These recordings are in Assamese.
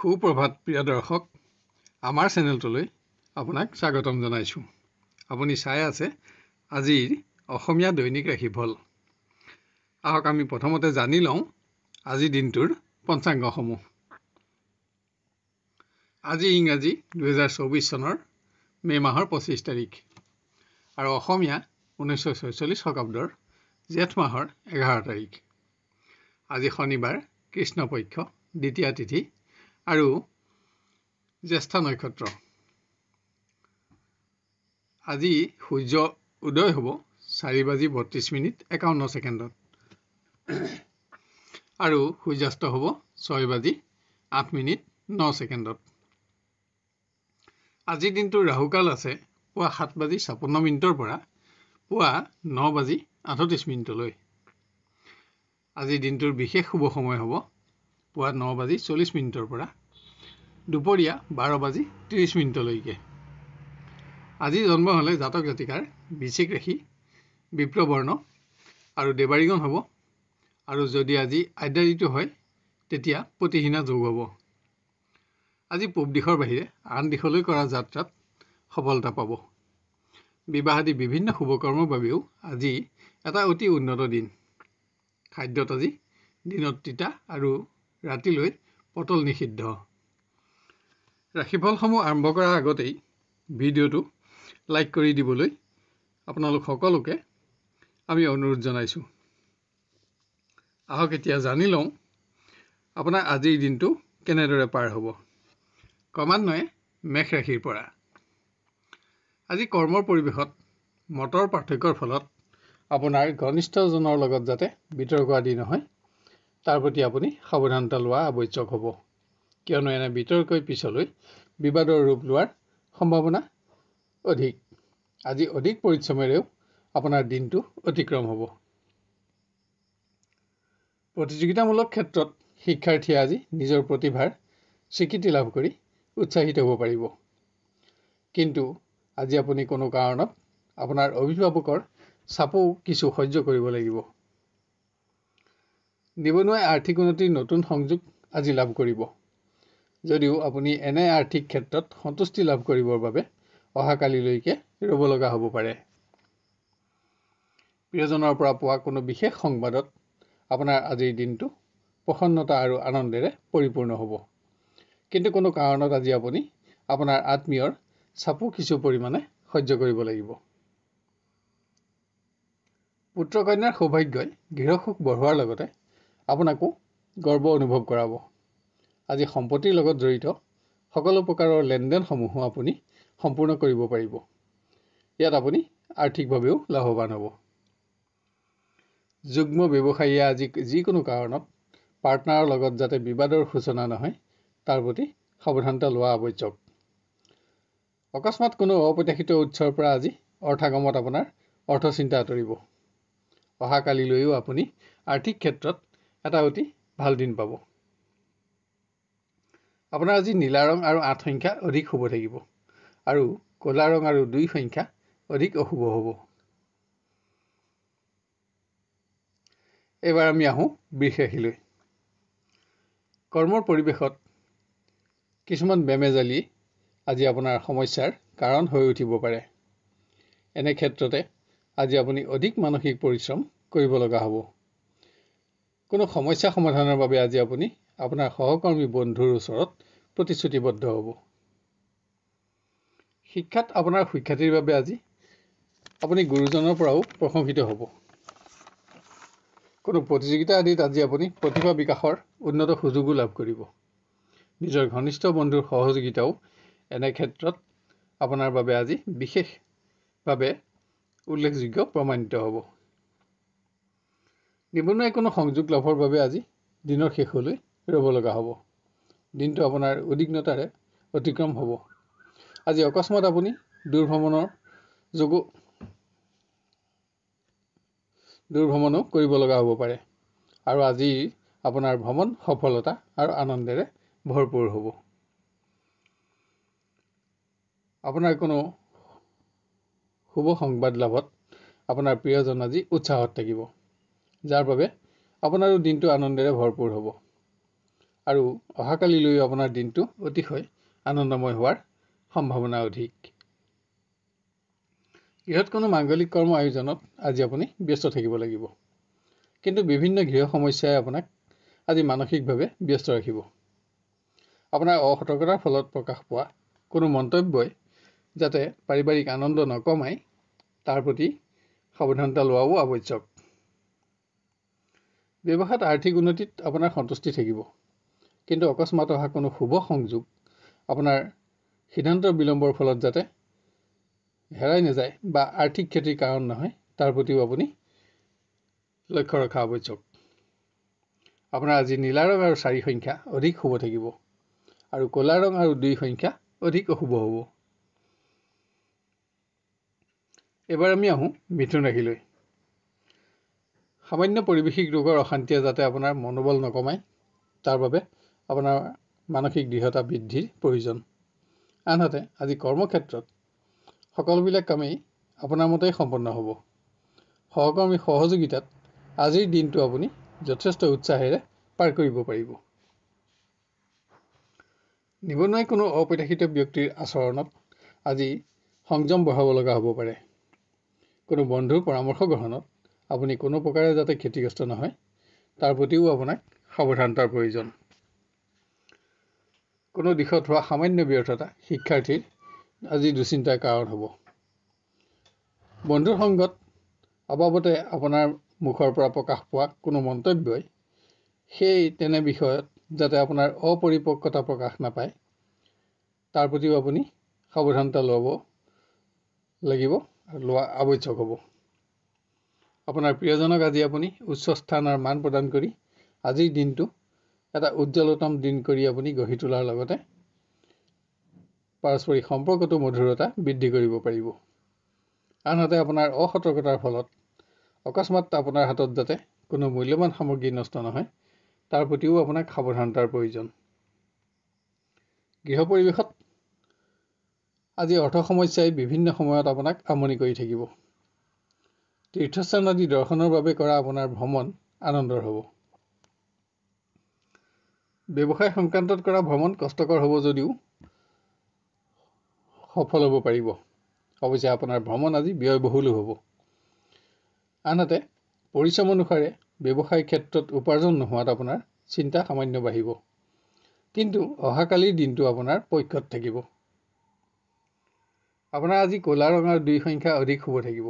সুপ্ৰভাত প্ৰিয় দৰ্শক, আমাৰ চেনেলটোলৈ আপোনাক স্বাগতম জনাইছোঁ। আপুনি চাই আছে আজিৰ অসমীয়া দৈনিক ৰাশিফল। আহক আমি প্ৰথমতে জানি লওঁ আজিৰ দিনটোৰ পঞ্চাংগসমূহ। আজি ইংৰাজী 2024 চনৰ মে' মাহৰ 25 তাৰিখ আৰু অসমীয়া 1946 শকাব্দৰ জেঠ মাহৰ 11 তাৰিখ। আজি শনিবাৰ, কৃষ্ণপক্ষ, দ্বিতীয়া তিথি আৰু জ্যেষ্ঠ নক্ষত্ৰ। আজি সূৰ্য উদয় হ'ব 4:32:51 আৰু সূৰ্যাস্ত হ'ব 6:08:09। আজিৰ দিনটোৰ ৰাহুকাল আছে পুৱা 7:56 পৰা পুৱা 9:38। আজিৰ দিনটোৰ বিশেষ শুভ সময় হ'ব পুৱা 9:40 পৰা দুপৰীয়া 12:30 আজি জন্ম হ'লে জাতক জাতিকাৰ বৃশ্চিক ৰাশি, বিপ্ৰবৰ্ণ আৰু দেৱাৰীগণ হ'ব, আৰু যদি আজি আদ্যা ঋতু হয় তেতিয়া প্ৰতিহীনা যোগ হ'ব। আজি পূব দিশৰ বাহিৰে আন দিশলৈ কৰা যাত্ৰাত সফলতা পাব। বিবাহ আদি বিভিন্ন শুভকৰ্মৰ বাবেও আজি এটা অতি উন্নত দিন। খাদ্যত আজি দিনত তিতা আৰু ৰাতিলৈ পটল নিষিদ্ধ। ৰাশিফলসমূহ আৰম্ভ কৰাৰ আগতেই ভিডিঅ'টো লাইক কৰি দিবলৈ আপোনালোক সকলোকে আমি অনুৰোধ জনাইছোঁ। আহক এতিয়া জানি লওঁ আপোনাৰ আজিৰ দিনটো কেনেদৰে পাৰ হ'ব। ক্ৰমান্বয়ে মেষ ৰাশিৰ পৰা। আজি কৰ্মৰ পৰিৱেশত মতৰ পাৰ্থক্যৰ ফলত আপোনাৰ ঘনিষ্ঠজনৰ লগত যাতে বিতৰ্ক আদি নহয়, তাৰ প্ৰতি আপুনি সাৱধানতা লোৱা আৱশ্যক হ'ব, কিয়নো এনে বিতৰ্কই পিছলৈ বিবাদৰ ৰূপ লোৱাৰ সম্ভাৱনা অধিক। আজি অধিক পৰিশ্ৰমেৰেও আপোনাৰ দিনটো অতিক্ৰম হ'ব। প্ৰতিযোগিতামূলক ক্ষেত্ৰত শিক্ষাৰ্থীয়ে আজি নিজৰ প্ৰতিভাৰ স্বীকৃতি লাভ কৰি উৎসাহিত হ'ব পাৰিব, কিন্তু আজি আপুনি কোনো কাৰণত আপোনাৰ অভিভাৱকৰ চাপো কিছু সহ্য কৰিব লাগিব। নিবনুৱাই আৰ্থিক উন্নতিৰ নতুন সংযোগ আজি লাভ কৰিব, যদিও আপুনি এনে আৰ্থিক ক্ষেত্ৰত সন্তুষ্টি লাভ কৰিবৰ বাবে অহাকালিলৈকে ৰ'ব লগা হ'ব পাৰে। প্ৰিয়জনৰ পৰা পোৱা কোনো বিশেষ সংবাদত আপোনাৰ আজিৰ দিনটো প্ৰসন্নতা আৰু আনন্দেৰে পৰিপূৰ্ণ হ'ব, কিন্তু কোনো কাৰণত আজি আপুনি আপোনাৰ আত্মীয়ৰ চাপো কিছু পৰিমাণে সহ্য কৰিব লাগিব। পুত্ৰ কন্যাৰ সৌভাগ্যই গৃহসুখ বঢ়োৱাৰ লগতে আপোনাকো গৰ্ব অনুভৱ কৰাব। আজি সম্পত্তিৰ লগত জড়িত সকলো প্ৰকাৰৰ লেনদেনসমূহো আপুনি সম্পূৰ্ণ কৰিব পাৰিব। ইয়াত আপুনি আৰ্থিকভাৱেও লাভৱান হ'ব। যুগ্ম ব্যৱসায়ীয়ে আজি যিকোনো কাৰণত পাৰ্টনাৰৰ লগত যাতে বিবাদৰ সূচনা নহয়, তাৰ প্ৰতি সাৱধানতা লোৱা আৱশ্যক। অকস্মাত কোনো অপ্ৰত্যাশিত উৎসৰ পৰা আজি অৰ্থাগমত আপোনাৰ অৰ্থচিন্তা আঁতৰিব। অহাকালিলৈও আপুনি আৰ্থিক ক্ষেত্ৰত এটা অতি ভাল দিন পাব। আপোনাৰ আজি নীলা ৰং আৰু 8 সংখ্যা অধিক শুভ থাকিব, আৰু ক'লা ৰং আৰু 2 সংখ্যা অধিক অশুভ হ'ব। এইবাৰ আমি আহোঁ বৃষ ৰাশিলৈ। কৰ্মৰ পৰিৱেশত কিছুমান বেমেজালি আজি আপোনাৰ সমস্যাৰ কাৰণ হৈ উঠিব পাৰে। এনে ক্ষেত্ৰতে আজি আপুনি অধিক মানসিক পৰিশ্ৰম কৰিব লগা হ'ব। কোনো সমস্যা সমাধানৰ বাবে আজি আপুনি আপোনাৰ সহকৰ্মী বন্ধুৰ ওচৰত প্ৰতিশ্ৰুতিবদ্ধ হ'ব। শিক্ষাত আপোনাৰ সুখ্যাতিৰ বাবে আজি আপুনি গুৰুজনৰ পৰাও প্ৰশংসিত হ'ব। কোনো প্ৰতিযোগিতা আদিত আজি আপুনি প্ৰতিভা বিকাশৰ উন্নত সুযোগো লাভ কৰিব। নিজৰ ঘনিষ্ঠ বন্ধুৰ সহযোগিতাও এনে ক্ষেত্ৰত আপোনাৰ বাবে আজি বিশেষভাৱে উল্লেখযোগ্য প্ৰমাণিত হ'ব। নিবনুৱাই কোনো সংযোগ লাভৰ বাবে আজি দিনৰ শেষলৈ ৰ'ব লগা হ'ব। দিনটো আপোনাৰ উদ্বিগ্নতাৰে অতিক্ৰম হ'ব। আজি অকস্মাত আপুনি দূৰভ্ৰমণো কৰিব লগা হ'ব পাৰে, আৰু আজি আপোনাৰ ভ্ৰমণ সফলতা আৰু আনন্দেৰে ভৰপূৰ হ'ব। আপোনাৰ কোনো শুভ সংবাদ লাভত আপোনাৰ প্ৰিয়জন আজি উৎসাহত থাকিব, যাৰ বাবে আপোনাৰো দিনটো আনন্দেৰে ভৰপূৰ হ'ব। আৰু অহাকালিলৈ আপোনাৰ দিনটো অতিশয় আনন্দময় হোৱাৰ সম্ভাৱনা অধিক। গৃহত কোনো মাংগলিক কৰ্ম আয়োজনত আজি আপুনি ব্যস্ত থাকিব লাগিব, কিন্তু বিভিন্ন গৃহ সমস্যাই আপোনাক আজি মানসিকভাৱে ব্যস্ত ৰাখিব। আপোনাৰ অসতৰ্কতাৰ ফলত প্ৰকাশ পোৱা কোনো মন্তব্যই যাতে পাৰিবাৰিক আনন্দ নকমায় তাৰ প্ৰতি সাৱধানতা লোৱাও আৱশ্যক। ব্যৱসায়ত আৰ্থিক উন্নতিত আপোনাৰ সন্তুষ্টি থাকিব, কিন্তু অকস্মাত অহা কোনো শুভ সংযোগ আপোনাৰ সিদ্ধান্তৰ বিলম্বৰ ফলত যাতে হেৰাই নাযায় বা আৰ্থিক ক্ষতিৰ কাৰণ নহয় তাৰ প্ৰতিও আপুনি লক্ষ্য ৰখা আৱশ্যক। আপোনাৰ আজি নীলা ৰং আৰু 4 সংখ্যা অধিক শুভ থাকিব, আৰু ক'লা ৰং আৰু 2 সংখ্যা অধিক অশুভ হ'ব। এবাৰ আমি আহোঁ মিথুন ৰাশিলৈ। সামান্য পৰিৱেশিক ৰোগৰ অশান্তিয়ে যাতে আপোনাৰ মনোবল নকমায় তাৰ বাবে আপোনাৰ মানসিক দৃঢ়তা বৃদ্ধিৰ প্ৰয়োজন। আনহাতে আজি কৰ্মক্ষেত্ৰত সকলোবিলাক কামেই আপোনাৰ মতেই সম্পন্ন হ'ব। সহকৰ্মী সহযোগিতাত আজিৰ দিনটো আপুনি যথেষ্ট উৎসাহেৰে পাৰ কৰিব পাৰিব। নিবনুৱাই কোনো অপ্ৰত্যাশিত ব্যক্তিৰ আচৰণত আজি সংযম বঢ়াব লগা হ'ব পাৰে। কোনো বন্ধুৰ পৰামৰ্শ গ্ৰহণত আপুনি কোনো প্ৰকাৰে যাতে ক্ষতিগ্ৰস্ত নহয় তাৰ প্ৰতিও আপোনাক সাৱধানতাৰ প্ৰয়োজন। কোনো দিশত হোৱা সামান্য ব্যৰ্থতা শিক্ষাৰ্থীৰ আজি দুশ্চিন্তাৰ কাৰণ হ'ব। বন্ধুৰ সংগত অবাবতে আপোনাৰ মুখৰ পৰা প্ৰকাশ পোৱা কোনো মন্তব্যই সেই তেনে বিষয়ত যাতে আপোনাৰ অপৰিপক্কতা প্ৰকাশ নাপায় তাৰ প্ৰতিও আপুনি সাৱধানতা ল'ব লাগিব আৰু লোৱা আৱশ্যক হ'ব। আপোনাৰ প্ৰিয়জনক আজি আপুনি উচ্চ স্থান আৰু মান প্ৰদান কৰি আজিৰ দিনটো এটা উজ্জ্বলতম দিন কৰি আপুনি গঢ়ি তোলাৰ লগতে পাৰস্পৰিক সম্পৰ্কটো মধুৰতা বৃদ্ধি কৰিব পাৰিব। আনহাতে আপোনাৰ অসতৰ্কতাৰ ফলত অকস্মাত আপোনাৰ হাতত যাতে কোনো মূল্যৱান সামগ্ৰী নষ্ট নহয় তাৰ প্ৰতিও আপোনাক সাৱধানতাৰ প্ৰয়োজন। গৃহ পৰিৱেশত আজি অৰ্থ সমস্যাই বিভিন্ন সময়ত আপোনাক আমনি কৰি থাকিব। তীৰ্থস্থান আদি দৰ্শনৰ বাবে কৰা আপোনাৰ ভ্ৰমণ আনন্দৰ হ'ব। ব্যৱসায় সংক্ৰান্তত কৰা ভ্ৰমণ কষ্টকৰ হ'ব যদিও সফল হ'ব পাৰিব। অৱশ্যে আপোনাৰ ভ্ৰমণ আজি ব্যয়বহুলো হ'ব। আনহাতে পৰিশ্ৰম অনুসাৰে ব্যৱসায় ক্ষেত্ৰত উপাৰ্জন নোহোৱাত আপোনাৰ চিন্তা সামান্য বাঢ়িব, কিন্তু অহাকালিৰ দিনটো আপোনাৰ পক্ষত থাকিব। আপোনাৰ আজি ক'লা ৰং আৰু 2 সংখ্যা অধিক শুভ থাকিব,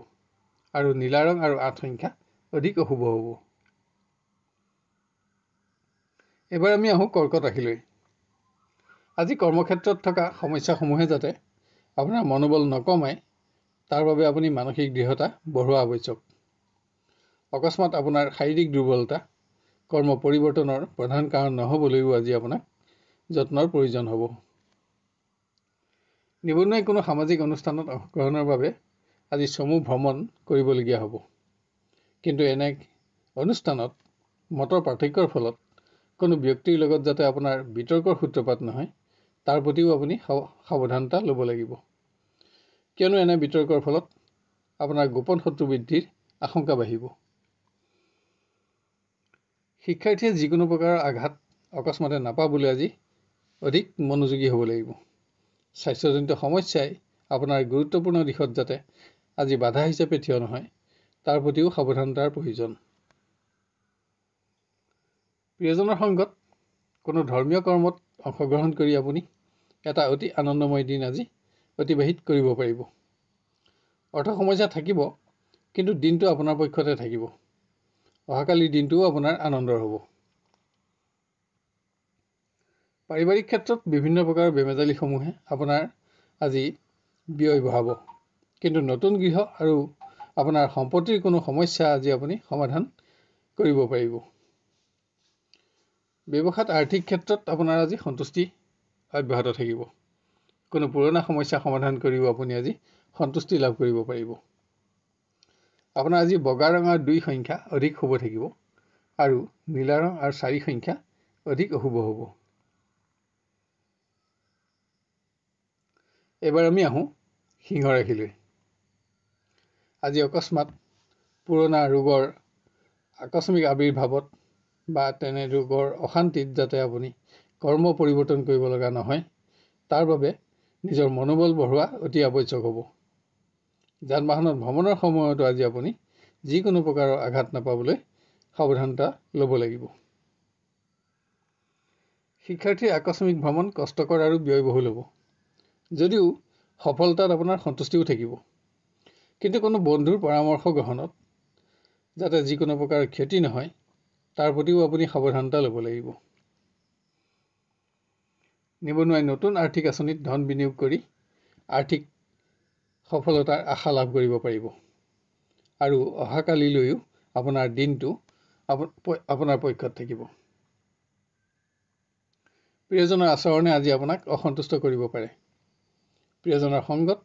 আৰু নীলা ৰং আৰু 8 সংখ্যা অধিক অশুভ হ'ব। এবাৰ আমি আহোঁ কৰ্কট ৰাশিলৈ। আজি কৰ্মক্ষেত্ৰত থকা সমস্যাসমূহে যাতে আপোনাৰ মনোবল নকমায় তাৰ বাবে আপুনি মানসিক দৃঢ়তা বঢ়োৱা আৱশ্যক। অকস্মাত আপোনাৰ শাৰীৰিক দুৰ্বলতা কৰ্ম পৰিৱৰ্তনৰ প্ৰধান কাৰণ নহ'বলৈও আজি আপোনাক যত্নৰ প্ৰয়োজন হ'ব। নিবনুৱাই কোনো সামাজিক অনুষ্ঠানত অংশগ্ৰহণৰ বাবে আজি চমু ভ্ৰমণ কৰিবলগীয়া হ'ব, কিন্তু এনে অনুষ্ঠানত মতৰ পাৰ্থক্যৰ ফলত কোনো ব্যক্তিৰ লগত যাতে আপোনাৰ বিতৰ্কৰ সূত্ৰপাত নহয় তাৰ প্ৰতিও আপুনি সাৱধানতা ল'ব লাগিব, কিয়নো এনে বিতৰ্কৰ ফলত আপোনাৰ গোপন শত্ৰু বৃদ্ধিৰ আশংকা বাঢ়িব। শিক্ষাৰ্থীয়ে যিকোনো প্ৰকাৰৰ আঘাত অকস্মাতে নাপাবলৈ আজি অধিক মনোযোগী হ'ব লাগিব। স্বাস্থ্যজনিত সমস্যাই আপোনাৰ গুৰুত্বপূৰ্ণ দিশত যাতে আজি বাধা হিচাপে থিয় নহয় তাৰ প্ৰতিও সাৱধানতাৰ প্ৰয়োজন। প্ৰিয়জনৰ সংগত কোনো ধৰ্মীয় কৰ্মত অংশগ্ৰহণ কৰি আপুনি এটা অতি আনন্দময় দিন আজি অতিবাহিত কৰিব পাৰিব। অৰ্থ সমস্যা থাকিব, কিন্তু দিনটো আপোনাৰ পক্ষতে থাকিব। অহাকালিৰ দিনটোও আপোনাৰ আনন্দৰ হ'ব। পাৰিবাৰিক ক্ষেত্ৰত বিভিন্ন প্ৰকাৰৰ বেমেজালিসমূহে আপোনাৰ আজি ব্যয় বঢ়াব, কিন্তু নতুন গৃহ আৰু আপোনাৰ সম্পত্তিৰ কোনো সমস্যা আজি আপুনি সমাধান কৰিব পাৰিব। ব্যৱসায়ত আৰ্থিক ক্ষেত্ৰত আপোনাৰ আজি সন্তুষ্টি অব্যাহত থাকিব। কোনো পুৰণা সমস্যা সমাধান কৰিও আপুনি আজি সন্তুষ্টি লাভ কৰিব পাৰিব। আপোনাৰ আজি বগা ৰং আৰু 2 সংখ্যা অধিক শুভ থাকিব, আৰু নীলা ৰং আৰু 4 সংখ্যা অধিক অশুভ হ'ব। এবাৰ আমি আহোঁ সিংহ ৰাশিলৈ। আজি অকস্মাত পুৰণা ৰোগৰ আকস্মিক আবিৰ্ভাৱত বা তেনে ৰোগৰ অশান্তিত যাতে আপুনি কৰ্ম পৰিৱৰ্তন কৰিব লগা নহয়, তাৰ বাবে নিজৰ মনোবল বঢ়োৱা অতি আৱশ্যক হ'ব। যান বাহনত ভ্ৰমণৰ সময়তো আজি আপুনি যিকোনো প্ৰকাৰৰ আঘাত নাপাবলৈ সাৱধানতা ল'ব লাগিব। শিক্ষাৰ্থীৰ আকস্মিক ভ্ৰমণ কষ্টকৰ আৰু ব্যয়বহুল হ'ব, যদিও সফলতাত আপোনাৰ সন্তুষ্টিও থাকিব। কিন্তু কোনো বন্ধুৰ পৰামৰ্শ গ্ৰহণত যাতে যিকোনো প্ৰকাৰৰ ক্ষতি নহয়, তাৰ প্ৰতিও আপুনি সাৱধানতা ল'ব লাগিব। নিবনুৱাই নতুন আৰ্থিক আঁচনিত ধন বিনিয়োগ কৰি আৰ্থিক সফলতাৰ আশা লাভ কৰিব পাৰিব আৰু অহাকালিলৈও আপোনাৰ দিনটো আপোনাৰ পক্ষত থাকিব। প্ৰিয়জনৰ আচৰণে আজি আপোনাক অসন্তুষ্ট কৰিব পাৰে। প্ৰিয়জনৰ সংগত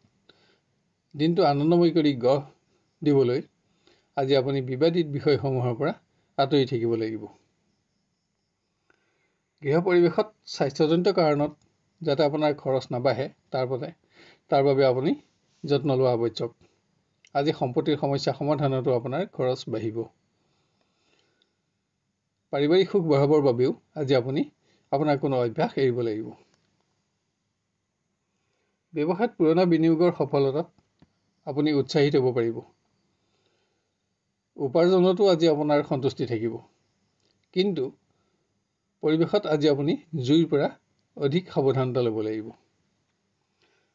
দিনটো আনন্দময় কৰি গঢ় দিবলৈ আজি আপুনি বিবাদিত বিষয়সমূহৰ পৰা আঁতৰি থাকিব লাগিব। গৃহ পৰিৱেশত স্বাস্থ্যজনিত কাৰণত যাতে আপোনাৰ খৰচ নাবাঢ়ে, তাৰ বাবে আপুনি যত্ন লোৱা আৱশ্যক। আজি সম্পত্তিৰ সমস্যা সমাধানতো আপোনাৰ খৰচ বাঢ়িব। পাৰিবাৰিক সুখ বঢ়াবৰ বাবেও আজি আপুনি আপোনাৰ কোনো অভ্যাস এৰিব লাগিব। ব্যৱসায়ত পুৰণা বিনিয়োগৰ সফলতাত আপুনি উৎসাহিত হ'ব পাৰিব। উপাৰ্জনতো আজি আপোনাৰ সন্তুষ্টি থাকিব। কিন্তু পৰিৱেশত আজি আপুনি জুইৰ পৰা অধিক সাৱধানতা ল'ব লাগিব।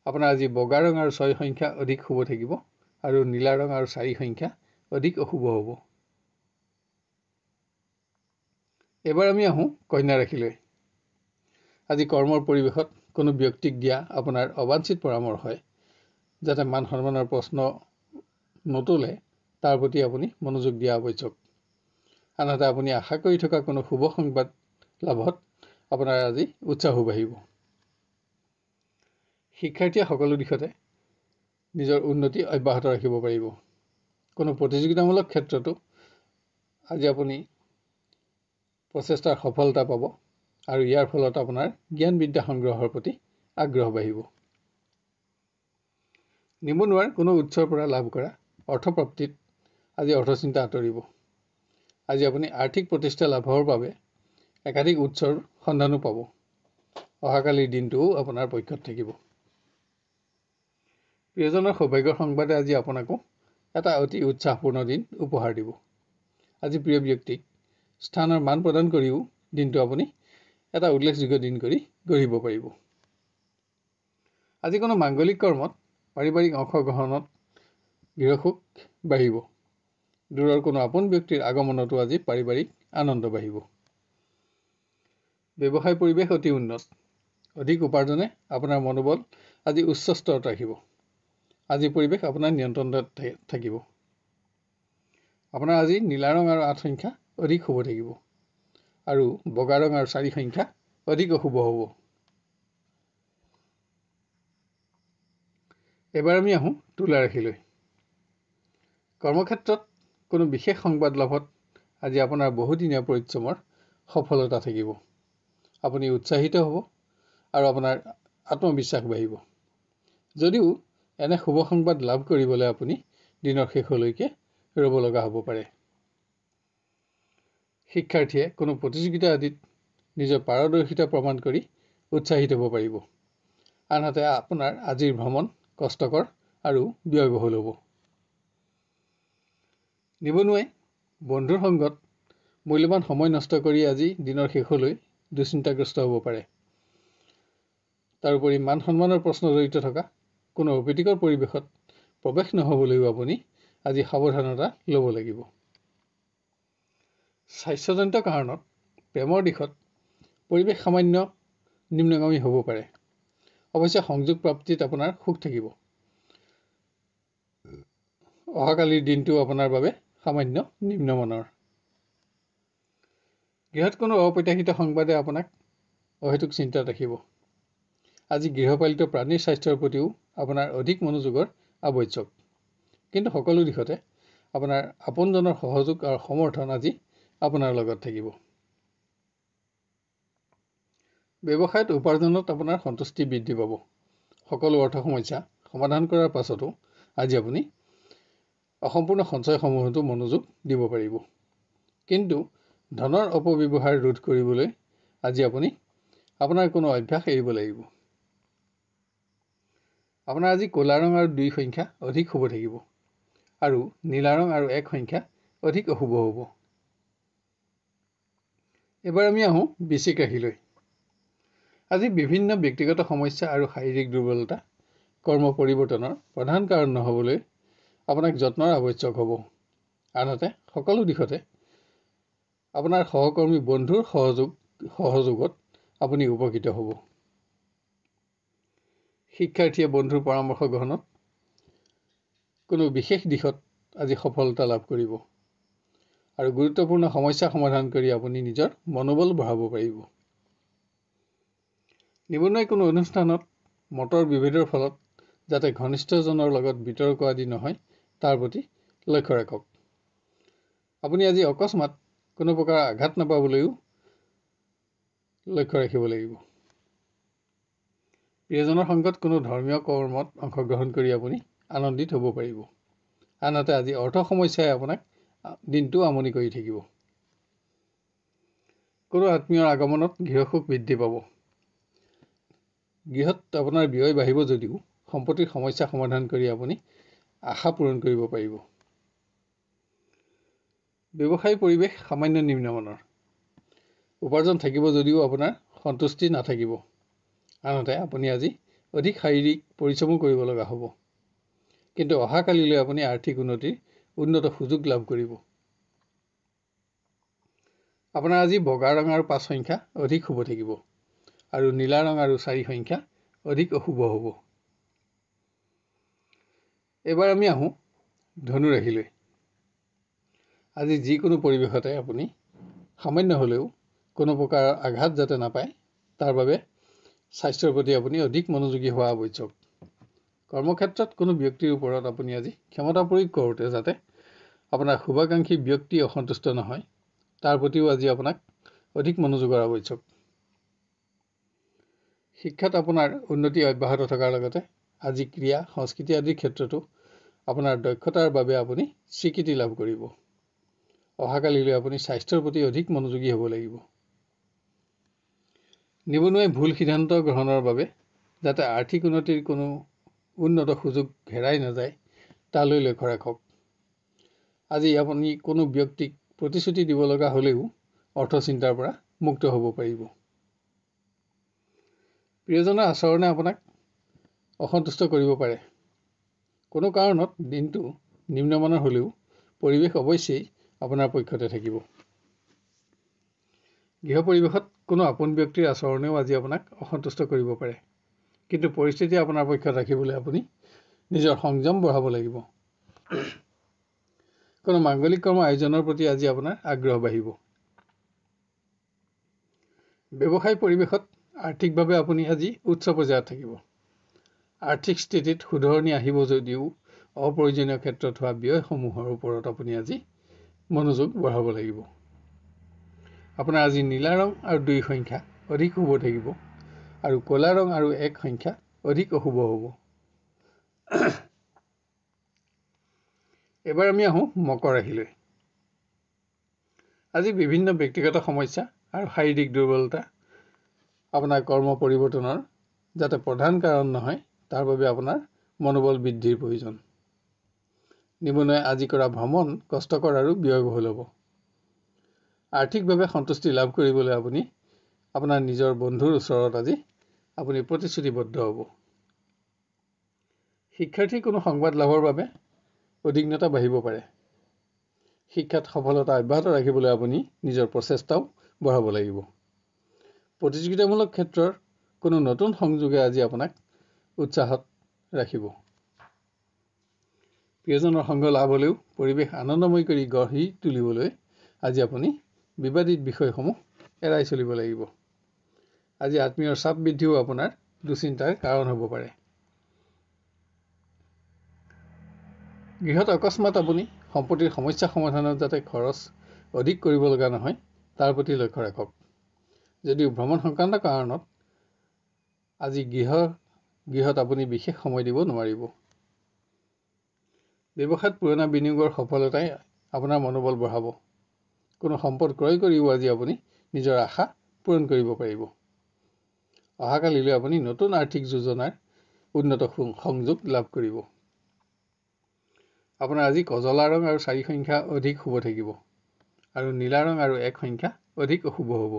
আপোনাৰ আজি বগা ৰং আৰু 6 সংখ্যা অধিক শুভ থাকিব আৰু নীলা ৰং আৰু 4 সংখ্যা অধিক অশুভ হ'ব। এবাৰ আমি আহোঁ কন্যা ৰাশিলৈ। আজি কৰ্মৰ পৰিৱেশত কোনো ব্যক্তিক দিয়া আপোনাৰ অবাঞ্ছিত পৰামৰ্শই যাতে মান সন্মানৰ প্ৰশ্ন নতোলে, তাৰ প্ৰতি আপুনি মনোযোগ দিয়া আৱশ্যক। আনহাতে আপুনি আশা কৰি থকা কোনো শুভ সংবাদ লাভত আপোনাৰ আজি উৎসাহো বাঢ়িব। শিক্ষাৰ্থীয়ে সকলো দিশতে নিজৰ উন্নতি অব্যাহত ৰাখিব পাৰিব। কোনো প্ৰতিযোগিতামূলক ক্ষেত্ৰতো আজি আপুনি প্ৰচেষ্টাৰ সফলতা পাব আৰু ইয়াৰ ফলত আপোনাৰ জ্ঞান বিদ্যা সংগ্ৰহৰ প্ৰতি আগ্ৰহ বাঢ়িব। নিবনুৱাৰ কোনো উৎসৰ পৰা লাভ কৰা অৰ্থপ্ৰাপ্তিত আজি অৰ্থচিন্তা আঁতৰিব। আজি আপুনি আৰ্থিক প্ৰতিষ্ঠা লাভৰ বাবে একাধিক উৎসৰ সন্ধানো পাব। অহাকালিৰ দিনটোও আপোনাৰ পক্ষত থাকিব। প্ৰিয়জনৰ সৌভাগ্যৰ সংবাদে আজি আপোনাকো এটা অতি উৎসাহপূৰ্ণ দিন উপহাৰ দিব। আজি প্ৰিয় ব্যক্তিক স্থান আৰু মান প্ৰদান কৰিও দিনটো আপুনি এটা উল্লেখযোগ্য দিন কৰি গঢ়িব পাৰিব। আজি কোনো মাংগলিক কৰ্মত পাৰিবাৰিক অংশগ্ৰহণত গৃহসুখ বাঢ়িব। দূৰৰ কোনো আপোন ব্যক্তিৰ আগমনতো আজি পাৰিবাৰিক আনন্দ বাঢ়িব। ব্যৱসায় পৰিৱেশ অতি উন্নত। অধিক উপাৰ্জনে আপোনাৰ মনোবল আজি উচ্চ স্তৰত ৰাখিব। আজি পৰিৱেশ আপোনাৰ নিয়ন্ত্ৰণত থাকিব। আপোনাৰ আজি নীলা ৰং আৰু 8 সংখ্যা অধিক শুভ থাকিব আৰু বগা ৰং আৰু 4 সংখ্যা অধিক অশুভ হ'ব। এবাৰ আমি আহোঁ তুলা ৰাশিলৈ। কৰ্মক্ষেত্ৰত কোনো বিশেষ সংবাদ লাভত আজি আপোনাৰ বহুদিনীয়া পৰিশ্ৰমৰ সফলতা থাকিব। আপুনি উৎসাহিত হ'ব আৰু আপোনাৰ আত্মবিশ্বাস বাঢ়িব। যদিও এনে শুভ সংবাদ লাভ কৰিবলৈ আপুনি দিনৰ শেষলৈকে ৰ'ব লগা হ'ব পাৰে। শিক্ষাৰ্থীয়ে কোনো প্ৰতিযোগিতা আদিত নিজৰ পাৰদৰ্শিতা প্ৰমাণ কৰি উৎসাহিত হ'ব পাৰিব। আনহাতে আপোনাৰ আজিৰ ভ্ৰমণ কষ্টকৰ আৰু ব্যয়বহুল হ'ব। নিবনুৱাই বন্ধুৰ সংগত মূল্যৱান সময় নষ্ট কৰি আজি দিনৰ শেষলৈ দুশ্চিন্তাগ্ৰস্ত হ'ব পাৰে। তাৰোপৰি মান সন্মানৰ প্ৰশ্ন জড়িত থকা কোনো অপ্ৰীতিকৰ পৰিৱেশত প্ৰৱেশ নহ'বলৈও আপুনি আজি সাৱধানতা ল'ব লাগিব। স্বাস্থ্যজনিত কাৰণত প্ৰেমৰ দিশত পৰিৱেশ সামান্য নিম্নগামী হ'ব পাৰে। অৱশ্যে সংযোগ প্ৰাপ্তিত আপোনাৰ সুখ থাকিব। অহাকালিৰ দিনটো আপোনাৰ বাবে সামান্য নিম্নমানৰ। গৃহত কোনো অপ্ৰত্যাশিত সংবাদে আপোনাক অহেতুক চিন্তাত ৰাখিব। আজি গৃহপালিত প্ৰাণীৰ স্বাস্থ্যৰ প্ৰতিও আপোনাৰ অধিক মনোযোগৰ আৱশ্যক। কিন্তু সকলো দিশতে আপোনাৰ আপোনজনৰ সহযোগ আৰু সমৰ্থন আজি আপোনাৰ লগত থাকিব। ব্যৱসায়ত উপাৰ্জনত আপোনাৰ সন্তুষ্টি বৃদ্ধি পাব। সকলো অৰ্থ সমস্যা সমাধান কৰাৰ পাছতো আজি আপুনি অসম্পূৰ্ণ সঞ্চয়সমূহতো মনোযোগ দিব পাৰিব। কিন্তু ধনৰ অপব্যৱহাৰ ৰোধ কৰিবলৈ আজি আপুনি আপোনাৰ কোনো অভ্যাস এৰিব লাগিব। আপোনাৰ আজি ক'লা ৰং আৰু 2 সংখ্যা অধিক শুভ থাকিব আৰু নীলা ৰং আৰু 1 সংখ্যা অধিক অশুভ হ'ব। এবাৰ আমি আহোঁ বৃশ্চিক ৰাশিলৈ। আজি বিভিন্ন ব্যক্তিগত সমস্যা আৰু শাৰীৰিক দুৰ্বলতা কৰ্ম পৰিৱৰ্তনৰ প্ৰধান কাৰণ নহ'বলৈ আপোনাক যত্নৰ আৱশ্যক হ'ব। আনহাতে সকলো দিশতে আপোনাৰ সহকৰ্মী বন্ধুৰ সহযোগত আপুনি উপকৃত হ'ব। শিক্ষাৰ্থীয়ে বন্ধুৰ পৰামৰ্শ গ্ৰহণত কোনো বিশেষ দিশত আজি সফলতা লাভ কৰিব আৰু গুৰুত্বপূৰ্ণ সমস্যা সমাধান কৰি আপুনি নিজৰ মনোবল বঢ়াব পাৰিব। নিবনুৱাই কোনো অনুষ্ঠানত মতৰ বিভেদৰ ফলত যাতে ঘনিষ্ঠজনৰ লগত বিতৰ্ক আদি নহয় তাৰ প্ৰতি লক্ষ্য ৰাখক। আপুনি আজি অকস্মাত কোনো প্ৰকাৰ আঘাত নাপাবলৈও লক্ষ্য ৰাখিব লাগিব। প্ৰিয়জনৰ সংগত কোনো ধৰ্মীয় কৰ্মত অংশগ্ৰহণ কৰি আপুনি আনন্দিত হ'ব পাৰিব। আনহাতে আজি অৰ্থ সমস্যাই আপোনাক দিনটো আমনি কৰি থাকিব। কোনো আত্মীয়ৰ আগমনত গৃহসুখ বৃদ্ধি পাব। গৃহত আপোনাৰ ব্যয় বাঢ়িব যদিও সম্পত্তিৰ সমস্যা সমাধান কৰি আপুনি আশা পূৰণ কৰিব পাৰিব। ব্যৱসায়ী পৰিৱেশ সামান্য নিম্নমানৰ। উপাৰ্জন থাকিব যদিও আপোনাৰ সন্তুষ্টি নাথাকিব। আনহাতে আপুনি আজি অধিক শাৰীৰিক পৰিশ্ৰমো কৰিব লগা হ'ব। কিন্তু অহাকালিলৈ আপুনি আৰ্থিক উন্নত সুযোগ লাভ কৰিব। আপোনাৰ আজি বগা ৰং আৰু 5 সংখ্যা অধিক শুভ থাকিব আৰু নীলা ৰং আৰু 4 সংখ্যা অধিক অশুভ হ'ব। এবাৰ আমি আহোঁ ধনু ৰাশিলৈ। আজি যিকোনো পৰিৱেশতে আপুনি সামান্য হ'লেও কোনো প্ৰকাৰ আঘাত যাতে নাপায় তাৰ বাবে স্বাস্থ্যৰ প্ৰতি আপুনি অধিক মনোযোগী হোৱা আৱশ্যক। কৰ্মক্ষেত্ৰত কোনো ব্যক্তিৰ ওপৰত আপুনি আজি ক্ষমতা প্ৰয়োগ কৰোঁতে যাতে আপোনাৰ শুভাকাংক্ষী ব্যক্তি অসন্তুষ্ট নহয় তাৰ প্ৰতিও আজি আপোনাক অধিক মনোযোগৰ আৱশ্যক। শিক্ষাত আপোনাৰ উন্নতি অব্যাহত থকাৰ লগতে আজি ক্ৰীড়া সংস্কৃতি আদিৰ ক্ষেত্ৰতো আপোনাৰ দক্ষতাৰ বাবে আপুনি স্বীকৃতি লাভ কৰিব। অহাকালিলৈ আপুনি স্বাস্থ্যৰ প্ৰতি অধিক মনোযোগী হ'ব লাগিব। নিবনুৱাই ভুল সিদ্ধান্ত গ্ৰহণৰ বাবে যাতে আৰ্থিক উন্নতিৰ কোনো উন্নত সুযোগ হেৰাই নাযায় তালৈ লক্ষ্য ৰাখক। আজি আপুনি কোনো ব্যক্তিক প্ৰতিশ্ৰুতি দিব লগা হ'লেও অৰ্থ চিন্তাৰ পৰা মুক্ত হ'ব পাৰিব। প্ৰিয়জনৰ আচৰণে আপোনাক অসন্তুষ্ট কৰিব পাৰে। কোনো কাৰণত দিনটো নিম্নমানৰ হ'লেও পৰিৱেশ অৱশ্যেই আপোনাৰ পক্ষতে থাকিব। গৃহ পৰিৱেশত কোনো আপোন ব্যক্তিৰ আচৰণেও আজি আপোনাক অসন্তুষ্ট কৰিব পাৰে। কিন্তু পৰিস্থিতি আপোনাৰ পক্ষত ৰাখিবলৈ আপুনি নিজৰ সংযম বঢ়াব লাগিব। কোনো মাংগলিক কৰ্ম আয়োজনৰ প্ৰতি আজি আপোনাৰ আগ্ৰহ বাঢ়িব। ব্যৱসায় পৰিৱেশত আৰ্থিকভাৱে আপুনি আজি উচ্চ পৰ্যায়ত থাকিব। আৰ্থিক স্থিতিত শুধৰণি আহিব যদিও অপ্ৰয়োজনীয় ক্ষেত্ৰত হোৱা ব্যয়সমূহৰ ওপৰত আপুনি আজি মনোযোগ বঢ়াব লাগিব। আপোনাৰ আজি নীলা ৰং আৰু 2 সংখ্যা অধিক শুভ থাকিব আৰু ক'লা ৰং আৰু 1 সংখ্যা অধিক অশুভ হ'ব। এবাৰ আমি আহোঁ মকৰ ৰাশিলৈ। আজি বিভিন্ন ব্যক্তিগত সমস্যা আৰু শাৰীৰিক দুৰ্বলতা আপোনাৰ কৰ্ম পৰিৱৰ্তনৰ যাতে প্ৰধান কাৰণ নহয় তাৰ বাবে আপোনাৰ মনোবল বৃদ্ধিৰ প্ৰয়োজন। নিবনুৱাই আজি কৰা ভ্ৰমণ কষ্টকৰ আৰু ব্যয়বহুল হ'ব। আৰ্থিকভাৱে সন্তুষ্টি লাভ কৰিবলৈ আপুনি আপোনাৰ নিজৰ বন্ধুৰ ওচৰত আজি আপুনি প্ৰতিশ্ৰুতিবদ্ধ হ'ব। শিক্ষাৰ্থীৰ কোনো সংবাদ লাভৰ বাবে উদ্বিগ্নতা বাঢ়িব পাৰে। শিক্ষাত সফলতা অব্যাহত ৰাখিবলৈ আপুনি নিজৰ প্ৰচেষ্টাও বঢ়াব লাগিব। প্ৰতিযোগিতামূলক ক্ষেত্ৰৰ কোনো নতুন সংযোগে আজি আপোনাক উৎসাহত ৰাখিব। প্ৰিয়জনৰ সংগ লাভ হ'লেও পৰিৱেশ আনন্দময় কৰি গঢ়ি তুলিবলৈ আজি আপুনি বিবাদিত বিষয়সমূহ এৰাই চলিব লাগিব। আজি আত্মীয়ৰ চাপ বৃদ্ধিও আপোনাৰ দুশ্চিন্তাৰ কাৰণ হ'ব পাৰে। গৃহত অকস্মাত আপুনি সম্পত্তিৰ সমস্যা সমাধানত যাতে খৰচ অধিক কৰিব লগা নহয় তাৰ প্ৰতি লক্ষ্য ৰাখক। যদিও ভ্ৰমণ সংক্ৰান্ত কাৰণত আজি গৃহত আপুনি বিশেষ সময় দিব নোৱাৰিব। ব্যৱসায়ত পুৰণা বিনিয়োগৰ সফলতাই আপোনাৰ মনোবল বঢ়াব। কোনো সম্পদ ক্ৰয় কৰিও আজি আপুনি নিজৰ আশা পূৰণ কৰিব পাৰিব। অহাকালিলৈ আপুনি নতুন আৰ্থিক যোজনাৰ উন্নত সংযোগ লাভ কৰিব। আপোনাৰ আজি কজলা ৰং আৰু 4 সংখ্যা অধিক শুভ থাকিব আৰু নীলা ৰং আৰু 1 সংখ্যা অধিক অশুভ হ'ব।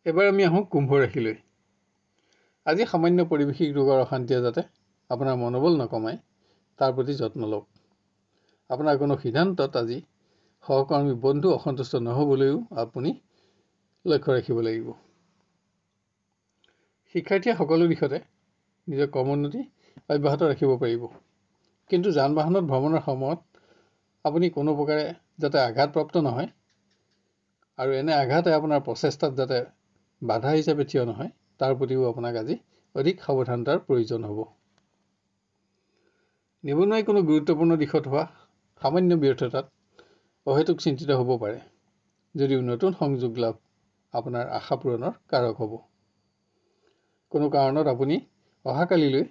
এবাৰ আমি আহোঁ কুম্ভ ৰাশিলৈ। আজি সামান্য পৰিৱেশিক ৰোগৰ অশান্তিয়ে যাতে আপোনাৰ মনোবল নকমায় তাৰ প্ৰতি যত্ন লওক। আপোনাৰ কোনো সিদ্ধান্তত আজি সহকৰ্মী বন্ধু অসন্তুষ্ট নহ'বলৈও আপুনি লক্ষ্য ৰাখিব লাগিব। শিক্ষাৰ্থীয়ে সকলো দিশতে নিজৰ কৰ্মোন্নতি অব্যাহত ৰাখিব পাৰিব, কিন্তু যান বাহনত ভ্ৰমণৰ সময়ত আপুনি কোনো প্ৰকাৰে যাতে আঘাতপ্ৰাপ্ত নহয় আৰু এনে আঘাতে আপোনাৰ প্ৰচেষ্টাত যাতে বাধা হিচাপে থিয় নহয় তাৰ প্ৰতিও আপোনাক আজি অধিক সাৱধানতাৰ প্ৰয়োজন হ'ব। নিবনুৱাই কোনো গুৰুত্বপূৰ্ণ দিশত হোৱা সামান্য ব্যৰ্থতাত অহেতুক চিন্তিত হ'ব পাৰে, যদিও নতুন সংযোগ লাভ আপোনাৰ আশা পূৰণৰ কাৰক হ'ব। কোনো কাৰণত আপুনি অহাকালিলৈ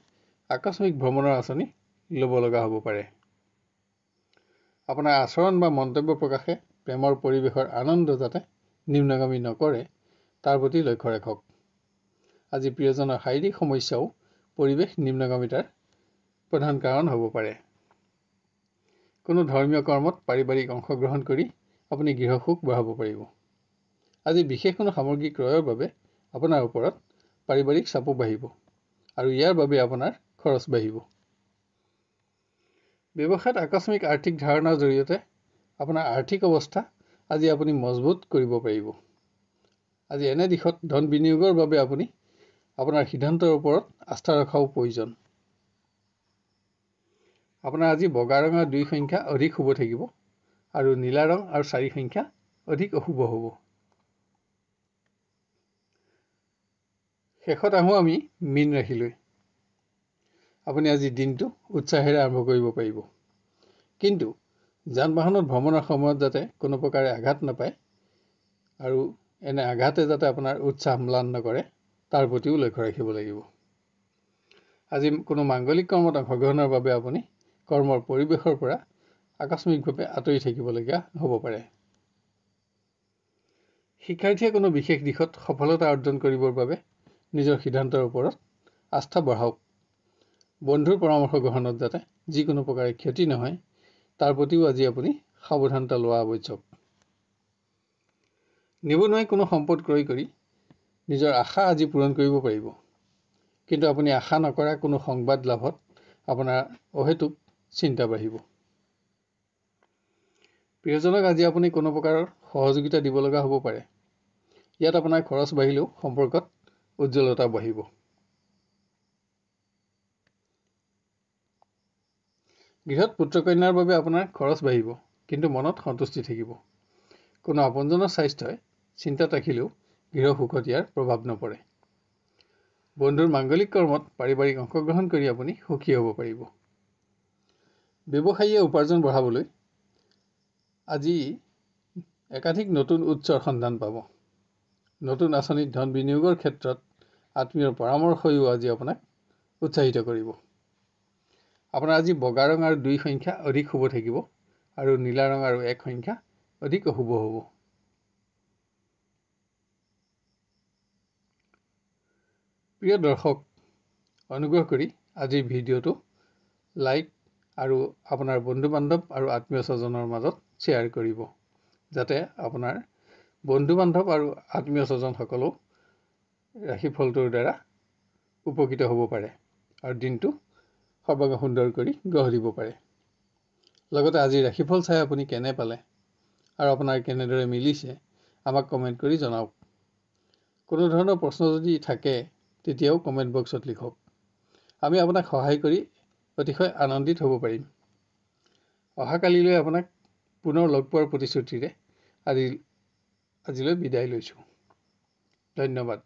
আকস্মিক ভ্ৰমণৰ আঁচনি ল'ব লগা হ'ব পাৰে। আপোনাৰ আচৰণ বা মন্তব্য প্ৰকাশে প্ৰেমৰ পৰিৱেশৰ আনন্দ যাতে নিম্নগামী নকৰে তাৰ প্ৰতি লক্ষ্য ৰাখক। আজি প্ৰিয়জনৰ শাৰীৰিক সমস্যাও পৰিৱেশ নিম্নগামিতাৰ প্ৰধান কাৰণ হ'ব পাৰে। কোনো ধৰ্মীয় কৰ্মত পাৰিবাৰিক অংশগ্ৰহণ কৰি আপুনি গৃহসুখ বঢ়াব পাৰিব। আজি বিশেষ কোনো সামগ্ৰী ক্ৰয়ৰ বাবে আপোনাৰ ওপৰত পাৰিবাৰিক চাপো বাঢ়িব আৰু ইয়াৰ বাবে আপোনাৰ খৰচ বাঢ়িব। ব্যৱসায়ত আকস্মিক আৰ্থিক ধাৰণাৰ জৰিয়তে আপোনাৰ আৰ্থিক অৱস্থা আজি আপুনি মজবুত কৰিব পাৰিব। আজি এনে দিশত ধন বিনিয়োগৰ বাবে আপুনি আপোনাৰ সিদ্ধান্তৰ ওপৰত আস্থা ৰখাও প্ৰয়োজন। আপোনাৰ আজি বগা ৰং আৰু 2 সংখ্যা অধিক শুভ থাকিব আৰু নীলা ৰং আৰু 4 সংখ্যা অধিক অশুভ হ'ব। শেষত আহোঁ আমি মীন ৰাশিলৈ। আপুনি আজি দিনটো উৎসাহেৰে আৰম্ভ কৰিব পাৰিব, কিন্তু যান বাহনত ভ্ৰমণৰ সময়ত যাতে কোনো প্ৰকাৰে আঘাত নাপায় আৰু এনে আঘাতে যাতে আপোনাৰ উৎসাহ ম্লান নকৰে তাৰ প্ৰতিও লক্ষ্য ৰাখিব লাগিব। আজি কোনো মাংগলিক কৰ্মত অংশগ্ৰহণৰ বাবে আপুনি কৰ্মৰ পৰিৱেশৰ পৰা আকস্মিকভাৱে আঁতৰি থাকিবলগীয়া হ'ব পাৰে। শিক্ষাৰ্থীয়ে কোনো বিশেষ দিশত সফলতা অৰ্জন কৰিবৰ বাবে নিজৰ সিদ্ধান্তৰ ওপৰত আস্থা বঢ়াওক। বন্ধুৰ পৰামৰ্শ গ্ৰহণত যাতে যিকোনো প্ৰকাৰে ক্ষতি নহয় তাৰ প্ৰতিও আজি আপুনি সাৱধানতা লোৱা আৱশ্যক। নিবনুৱাই কোনো সম্পদ ক্ৰয় কৰি নিজৰ আশা আজি পূৰণ কৰিব পাৰিব, কিন্তু আপুনি আশা নকৰা কোনো সংবাদ লাভত আপোনাৰ অহেতুক চিন্তা বাঢ়িব। প্ৰিয়জনক আজি আপুনি কোনো প্ৰকাৰৰ সহযোগিতা দিব লগা হ'ব পাৰে। ইয়াত আপোনাৰ খৰচ বাঢ়িলেও সম্পৰ্কত উজ্জ্বলতা বাঢ়িব। গৃহত পুত্ৰকন্যাৰ বাবে আপোনাৰ খৰচ বাঢ়িব, কিন্তু মনত সন্তুষ্টি থাকিব। কোনো আপোনজনৰ স্বাস্থ্যই চিন্তাত ৰাখিলেও গৃহ সুখত ইয়াৰ প্ৰভাৱ নপৰে। বন্ধুৰ মাংগলিক কৰ্মত পাৰিবাৰিক অংশগ্ৰহণ কৰি আপুনি সুখী হ'ব পাৰিব। ব্যৱসায়ীয়ে উপাৰ্জন বঢ়াবলৈ আজি একাধিক নতুন উৎসৰ সন্ধান পাব। নতুন আঁচনিত ধন বিনিয়োগৰ ক্ষেত্ৰত আত্মীয়ৰ পৰামৰ্শইও আজি আপোনাক উৎসাহিত কৰিব। আপোনাৰ আজি বগা ৰং আৰু 2 সংখ্যা অধিক শুভ থাকিব আৰু নীলা ৰং আৰু 1 সংখ্যা অধিক অশুভ হ'ব। প্ৰিয় দৰ্শক, অনুগ্ৰহ কৰি আজিৰ ভিডিঅ'টো লাইক আৰু আপোনাৰ বন্ধু বান্ধৱ আৰু আত্মীয় স্বজনৰ মাজত শ্বেয়াৰ কৰিব, যাতে আপোনাৰ বন্ধু বান্ধৱ আৰু আত্মীয় স্বজনসকলেও ৰাশিফলটোৰ দ্বাৰা উপকৃত হ'ব পাৰে আৰু দিনটো সৰ্বাংগ সুন্দৰ কৰি গঢ় দিব পাৰে। লগতে আজিৰ ৰাশিফল চাই আপুনি কেনে পালে আৰু আপোনাৰ কেনেদৰে মিলিছে আমাক কমেণ্ট কৰি জনাওক। কোনো ধৰণৰ প্ৰশ্ন যদি থাকে তেতিয়াও কমেণ্ট বক্সত লিখক। আমি আপোনাক সহায় কৰি অতিশয় আনন্দিত হ'ব পাৰিম। অহাকালিলৈ আপোনাক পুনৰ লগ পোৱাৰ প্ৰতিশ্ৰুতিৰে আজিলৈ বিদায় লৈছোঁ। ধন্যবাদ।